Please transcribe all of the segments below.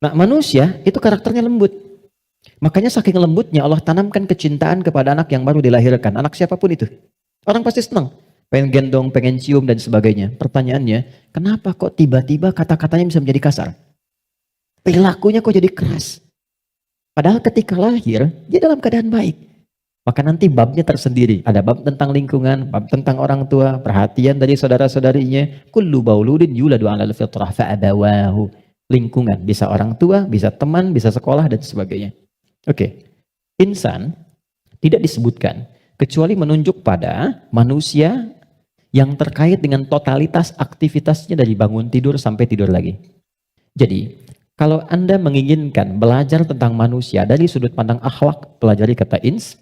Nah, manusia itu karakternya lembut. Makanya saking lembutnya Allah tanamkan kecintaan kepada anak yang baru dilahirkan. Anak siapapun itu. Orang pasti senang. Pengen gendong, pengen cium, dan sebagainya. Pertanyaannya, kenapa kok tiba-tiba kata-katanya bisa menjadi kasar? Perilakunya kok jadi keras? Padahal ketika lahir, dia dalam keadaan baik. Maka nanti babnya tersendiri. Ada bab tentang lingkungan, bab tentang orang tua, perhatian dari saudara-saudarinya. Kullu bauludin yuladu 'alal fitrah fa'abawahu. Lingkungan, bisa orang tua, bisa teman, bisa sekolah, dan sebagainya. Oke. Insan tidak disebutkan kecuali menunjuk pada manusia yang terkait dengan totalitas aktivitasnya dari bangun tidur sampai tidur lagi. Jadi, kalau Anda menginginkan belajar tentang manusia dari sudut pandang akhlak, pelajari kata ins.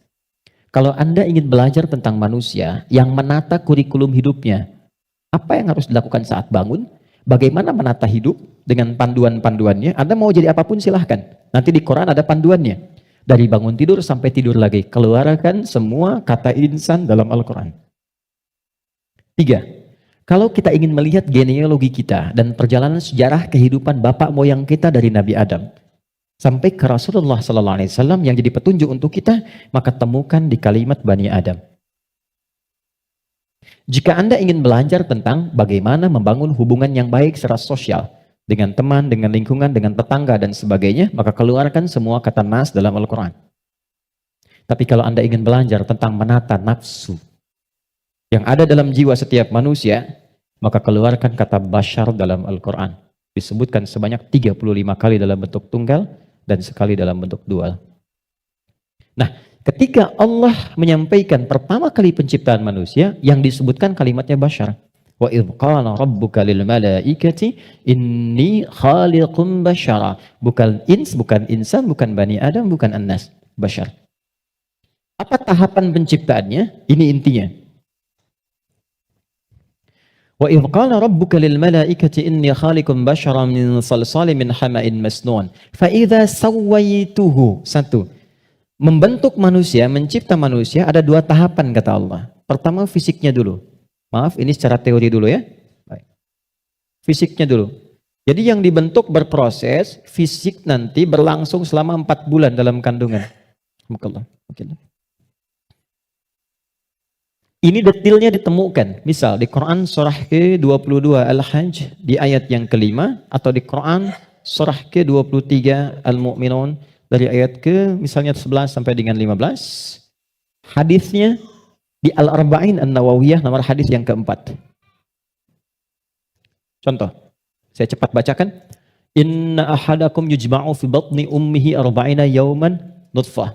Kalau Anda ingin belajar tentang manusia yang menata kurikulum hidupnya, apa yang harus dilakukan saat bangun, bagaimana menata hidup dengan panduan-panduannya, Anda mau jadi apapun silahkan. Nanti di Quran ada panduannya. Dari bangun tidur sampai tidur lagi, keluarkan semua kata insan dalam Al-Quran. 3. Kalau kita ingin melihat genealogi kita dan perjalanan sejarah kehidupan bapak moyang kita dari Nabi Adam sampai ke Rasulullah SAW yang jadi petunjuk untuk kita, maka temukan di kalimat Bani Adam. Jika Anda ingin belajar tentang bagaimana membangun hubungan yang baik secara sosial dengan teman, dengan lingkungan, dengan tetangga, dan sebagainya, maka keluarkan semua kata nas dalam Al-Quran. Tapi kalau Anda ingin belajar tentang menata nafsu yang ada dalam jiwa setiap manusia, maka keluarkan kata bashar dalam Al-Quran. Disebutkan sebanyak 35 kali dalam bentuk tunggal dan sekali dalam bentuk dual. Nah, ketika Allah menyampaikan pertama kali penciptaan manusia, yang disebutkan kalimatnya bashar. Wa idh qala rabbuka lil malaikati inni khaliqum bashara. Bukan ins, bukan insan, bukan bani Adam, bukan annas, bashar. Apa tahapan penciptaannya? Ini intinya. Wa idh qala rabbuka lil malaikati inni khaliqum basharan min salsalin min hama'in masnun fa idza sawaituhu. 1. Membentuk manusia, mencipta manusia ada 2 tahapan kata Allah. Pertama fisiknya dulu. Maaf, ini secara teori dulu ya. Baik. Fisiknya dulu. Jadi yang dibentuk berproses, fisik nanti berlangsung selama 4 bulan dalam kandungan. Ini detailnya ditemukan. Misal di Quran surah ke-22 Al-Hajj di ayat yang kelima, atau di Quran surah ke-23 Al-Mu'minun dari ayat ke misalnya 11 sampai dengan 15. Hadisnya di Al-Arba'in An-Nawawiyah nomor hadis yang keempat. Contoh, saya cepat bacakan. Inna ahadakum yujma'u fi batni ummihi arba'ina yawman nutfah.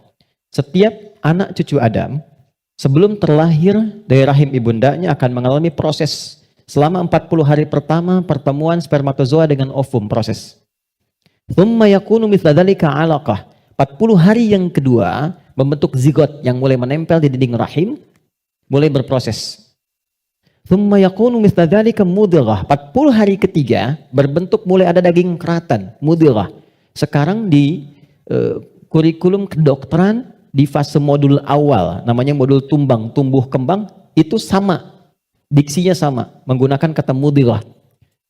Setiap anak cucu Adam sebelum terlahir dari rahim ibundanya akan mengalami proses selama 40 hari pertama pertemuan spermatozoa dengan ovum, proses. Thumma yakunu mithla dzalika 'alaqah. 40 hari yang kedua membentuk zigot yang mulai menempel di dinding rahim, mulai berproses. Thumma yakunu mithla dzalika mudghah. 40 hari ketiga berbentuk mulai ada daging keratan, mudghah. Sekarang di kurikulum kedokteran di fase modul awal, namanya modul tumbang, tumbuh kembang, itu sama, diksinya sama, menggunakan kata mudghah.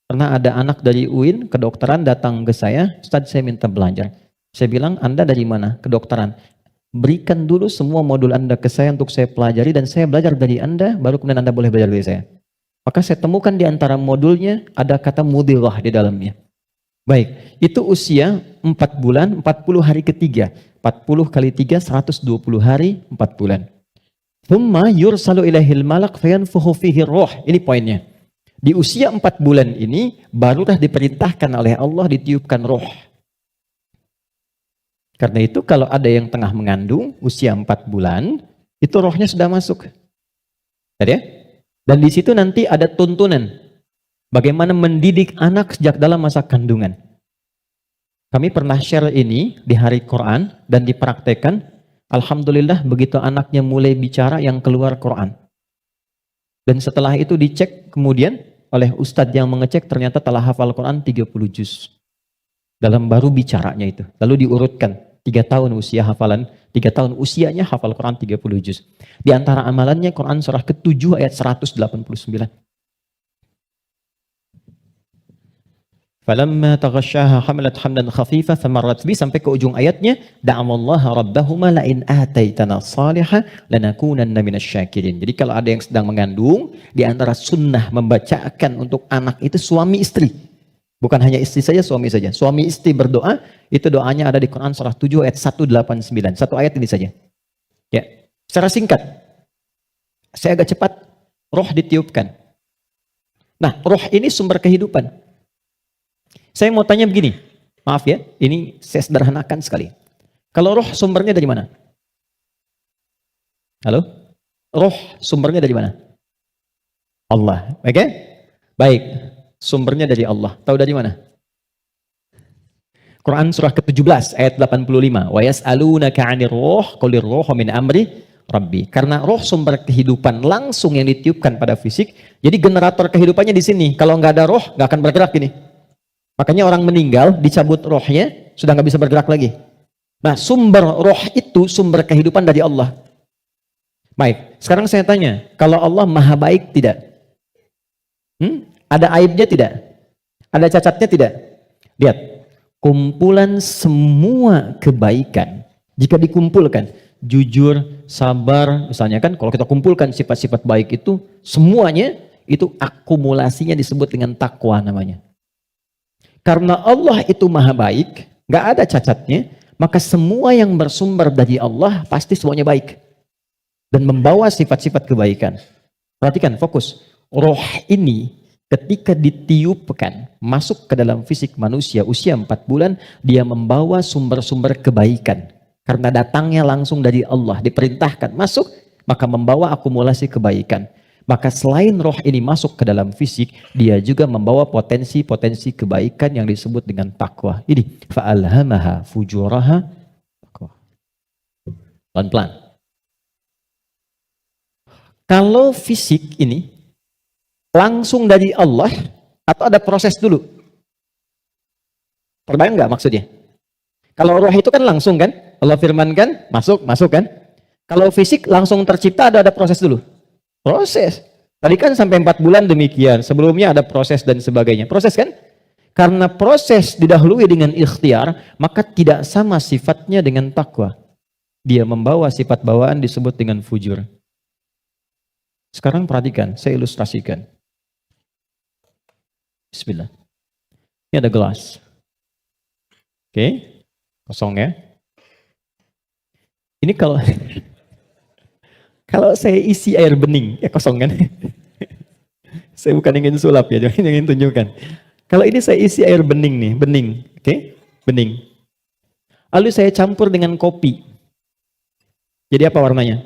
Pernah ada anak dari UIN kedokteran datang ke saya, Ustaz saya minta belajar. Saya bilang, Anda dari mana? Kedokteran. Berikan dulu semua modul Anda ke saya untuk saya pelajari dan saya belajar dari Anda, baru kemudian Anda boleh belajar dari saya. Maka saya temukan di antara modulnya ada kata mudghah di dalamnya. Baik, itu usia 4 bulan, 40 hari ketiga. 40 kali 3, 120 hari, 4 bulan. Thumma yursalu ilaihil malak fayanfukhu fihi ruh. Ini poinnya. Di usia 4 bulan ini, barulah diperintahkan oleh Allah ditiupkan roh. Karena itu kalau ada yang tengah mengandung, usia 4 bulan, itu rohnya sudah masuk. Ya? Dan di situ nanti ada tuntunan. Bagaimana mendidik anak sejak dalam masa kandungan. Kami pernah share ini di hari Quran dan dipraktekkan. Alhamdulillah begitu anaknya mulai bicara yang keluar Quran. Dan setelah itu dicek kemudian oleh ustadz yang mengecek ternyata telah hafal Quran 30 juz. Dalam baru bicaranya itu. Lalu diurutkan. 3 tahun usia hafalan, 3 tahun usianya hafal Quran 30 juz. Di antara amalannya Quran surah ke-7 ayat 189. Falamma taghasyaha hamalat hamlan khafifa famarrat bi sampai ke ujung ayatnya da'amallaha rabbahuma la in ataitana salihah lanakunanna minasyakirin. Jadi kalau ada yang sedang mengandung, di antara sunnah membacakan untuk anak itu suami istri. Bukan hanya istri saja, suami saja. Suami istri berdoa, itu doanya ada di Quran surah 7 ayat 189. Satu ayat ini saja. Ya, secara singkat. Saya agak cepat, roh ditiupkan. Nah, roh ini sumber kehidupan. Saya mau tanya begini, maaf ya, ini saya sederhanakan sekali. Kalau roh sumbernya dari mana? Halo? Roh sumbernya dari mana? Allah, oke? Baik, sumbernya dari Allah. Tahu dari mana? Quran surah ke-17 ayat 85. Wa yas'alunaka 'anir ruh qulir ruhu min amri Rabbi. Karena roh sumber kehidupan langsung yang ditiupkan pada fisik. Jadi generator kehidupannya di sini. Kalau nggak ada roh, nggak akan bergerak gini. Makanya orang meninggal, dicabut rohnya, sudah nggak bisa bergerak lagi. Nah, sumber roh itu sumber kehidupan dari Allah. Baik, sekarang saya tanya, kalau Allah maha baik tidak? Ada aibnya tidak? Ada cacatnya tidak? Lihat, kumpulan semua kebaikan, jika dikumpulkan, jujur, sabar, misalnya kan, kalau kita kumpulkan sifat-sifat baik itu, semuanya, itu akumulasinya disebut dengan takwa namanya. Karena Allah itu maha baik, gak ada cacatnya, maka semua yang bersumber dari Allah pasti semuanya baik. Dan membawa sifat-sifat kebaikan. Perhatikan, fokus. Roh ini ketika ditiupkan, masuk ke dalam fisik manusia usia 4 bulan, dia membawa sumber-sumber kebaikan. Karena datangnya langsung dari Allah, diperintahkan masuk, maka membawa akumulasi kebaikan. Maka selain roh ini masuk ke dalam fisik, dia juga membawa potensi-potensi kebaikan yang disebut dengan takwa. Ini fa'alhamaha fujuraha takwa. Pelan-pelan. Kalau fisik ini langsung dari Allah atau ada proses dulu? Terbayang nggak maksudnya? Kalau roh itu kan langsung kan? Allah firmankan, masuk kan? Kalau fisik langsung tercipta ada proses dulu? Proses. Tadi kan sampai 4 bulan demikian. Sebelumnya ada proses dan sebagainya. Proses kan? Karena proses didahului dengan ikhtiar, maka tidak sama sifatnya dengan takwa. Dia membawa sifat bawaan disebut dengan fujur. Sekarang perhatikan, saya ilustrasikan. Bismillah. Ini ada gelas. Oke, kosong ya. Ini kalau kalau saya isi air bening, ya kosong kan? Saya bukan ingin sulap ya, jangan ingin tunjukkan. Kalau ini saya isi air bening nih, bening, oke? Bening. Lalu saya campur dengan kopi. Jadi apa warnanya?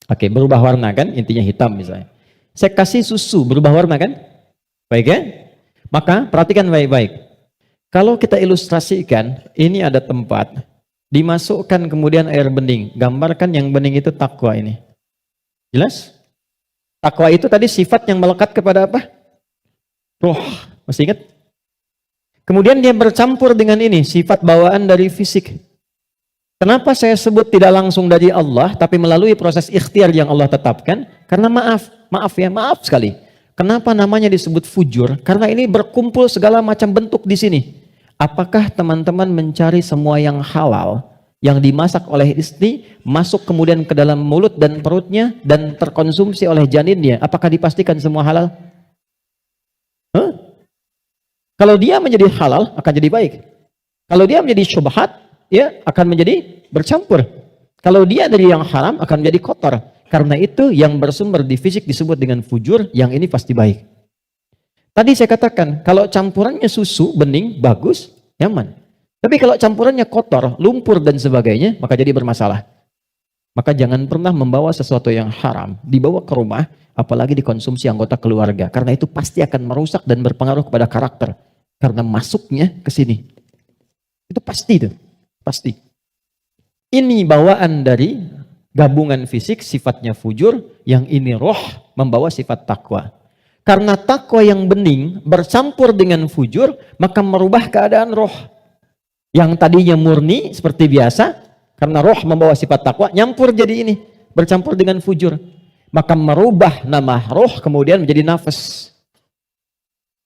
Oke, berubah warna kan? Intinya hitam misalnya. Saya kasih susu, berubah warna kan? Baik ya? Maka perhatikan baik-baik. Kalau kita ilustrasikan, ini ada tempat, dimasukkan kemudian air bening. Gambarkan yang bening itu takwa ini. Jelas? Takwa itu tadi sifat yang melekat kepada apa? Roh. Masih ingat? Kemudian dia bercampur dengan ini, sifat bawaan dari fisik. Kenapa saya sebut tidak langsung dari Allah, tapi melalui proses ikhtiar yang Allah tetapkan? Karena maaf sekali. Kenapa namanya disebut fujur? Karena ini berkumpul segala macam bentuk di sini. Apakah teman-teman mencari semua yang halal? Yang dimasak oleh istri, masuk kemudian ke dalam mulut dan perutnya, dan terkonsumsi oleh janinnya. Apakah dipastikan semua halal? Kalau dia menjadi halal, akan jadi baik. Kalau dia menjadi syubhat, ya akan menjadi bercampur. Kalau dia dari yang haram, akan menjadi kotor. Karena itu yang bersumber di fisik disebut dengan fujur, yang ini pasti baik. Tadi saya katakan, kalau campurannya susu, bening, bagus, nyaman. Tapi kalau campurannya kotor, lumpur dan sebagainya, maka jadi bermasalah. Maka jangan pernah membawa sesuatu yang haram, dibawa ke rumah, apalagi dikonsumsi anggota keluarga. Karena itu pasti akan merusak dan berpengaruh kepada karakter. Karena masuknya ke sini. Itu pasti itu, pasti. Ini bawaan dari gabungan fisik, sifatnya fujur, yang ini roh membawa sifat takwa. Karena takwa yang bening bercampur dengan fujur, maka merubah keadaan roh. Yang tadinya murni seperti biasa, karena roh membawa sifat takwa, nyampur jadi ini, bercampur dengan fujur. Maka merubah nama roh kemudian menjadi nafas.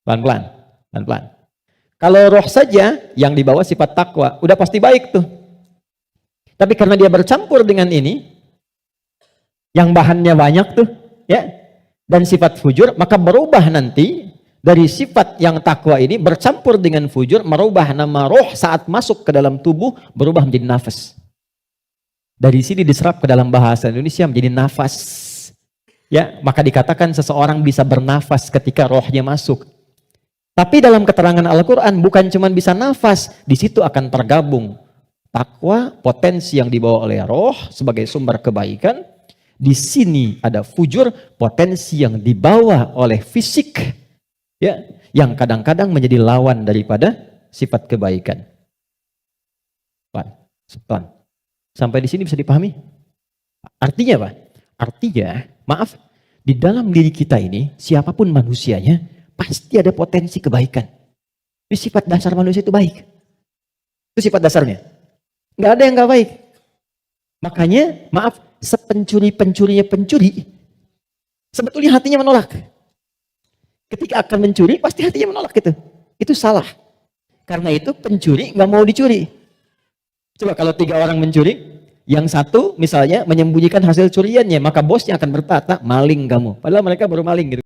Pelan-pelan, pelan-pelan. Kalau roh saja yang dibawa sifat takwa, udah pasti baik tuh. Tapi karena dia bercampur dengan ini, yang bahannya banyak tuh, ya, dan sifat fujur, maka berubah nanti dari sifat yang takwa ini bercampur dengan fujur, merubah nama roh saat masuk ke dalam tubuh, berubah menjadi nafas. Dari sini diserap ke dalam bahasa Indonesia menjadi nafas. Ya, maka dikatakan seseorang bisa bernafas ketika rohnya masuk. Tapi dalam keterangan Al-Quran bukan cuma bisa nafas, di situ akan tergabung takwa, potensi yang dibawa oleh roh sebagai sumber kebaikan. Di sini ada fujur, potensi yang dibawa oleh fisik, ya, yang kadang-kadang menjadi lawan daripada sifat kebaikan. Pan. Sampai di sini bisa dipahami? Artinya apa? Artinya, maaf, di dalam diri kita ini, siapapun manusianya, pasti ada potensi kebaikan. Itu sifat dasar manusia itu baik. Itu sifat dasarnya. Nggak ada yang nggak baik. Makanya, maaf, sepencuri-pencurinya pencuri, sebetulnya hatinya menolak. Ketika akan mencuri, pasti hatinya menolak gitu. Itu salah. Karena itu pencuri nggak mau dicuri. Coba kalau 3 orang mencuri, yang satu misalnya menyembunyikan hasil curiannya, maka bosnya akan berkata, maling kamu. Padahal mereka baru maling gitu.